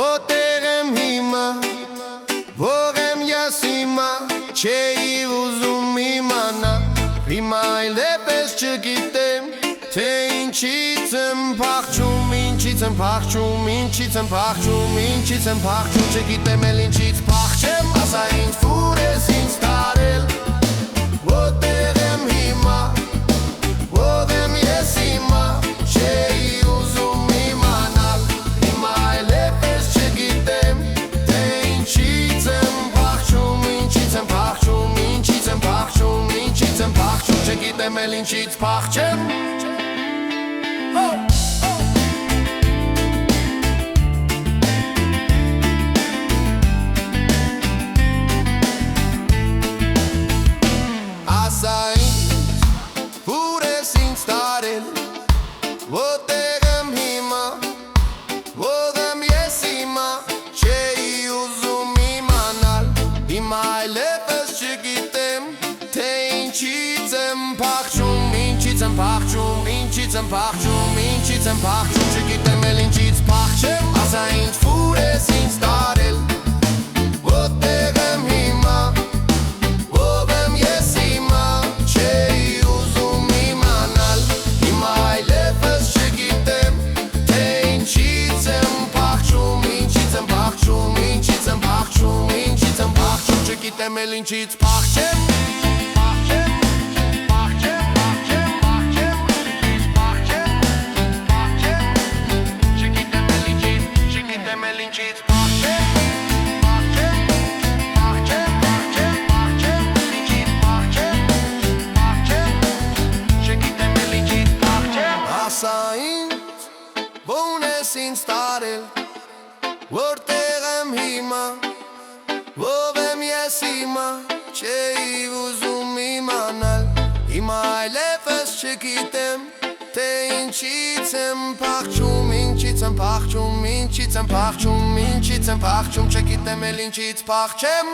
Որտեղ եմ հիմա, որ եմ ես հիմա, չէի ուզում իմանալ, հիմա այլևս չգիտեմ, թե ինչից եմ փախչում, ինչից եմ փախչում, ինչից եմ փախչում, ինչից եմ փախչում, չգիտեմ էլ ինչից փախչեմ, ասա ինձ ուր ես ինձ տարել, որտեղ եմ հիմա, որ եմ ես հիմա, չէի ուզում իմանալ, հիմա այլևս չգիտեմ, թե ինչից եմ փախչում, ինչից եմ փախչում, ինչից եմ փախչում, ինչից եմ փախչում, չգիտեմ էլ ինչից փախչեմ. Որտեղ եմ հիմա, որ եմ ես հիմա, չէի ուզում իմանալ, հիմա այլևս չգիտեմ, թե ինչից եմ փախչում, ինչից եմ փախչում, ինչից եմ փախչում, ինչից եմ փախչում, չգիտեմ էլ ինչից փախչեմ, ասա ինձ ուր ես ինձ տարել, որտեղ եմ հիմա, որ եմ ես հիմա, չէի ուզում իմանալ, հիմա այլևս չգիտեմ, թե ինչից եմ փախչում, ինչից եմ փախչում, ինչից եմ փախչում, ինչից եմ փախչում, չգիտեմ էլ ինչից փախչեմ. Ասա ինձ, ո՞ւր ես ինձ տարել, որտեղ եմ հիմա, ով եմ ես հիմա, չէի ուզում իմանալ, հիմա այլևս չգիտեմ, թե ինչից եմ փախչում, ինչից եմ փախչում, ինչից եմ փախչում, ինչից եմ փախչում, չգիտեմ էլ ինչից փախչեմ.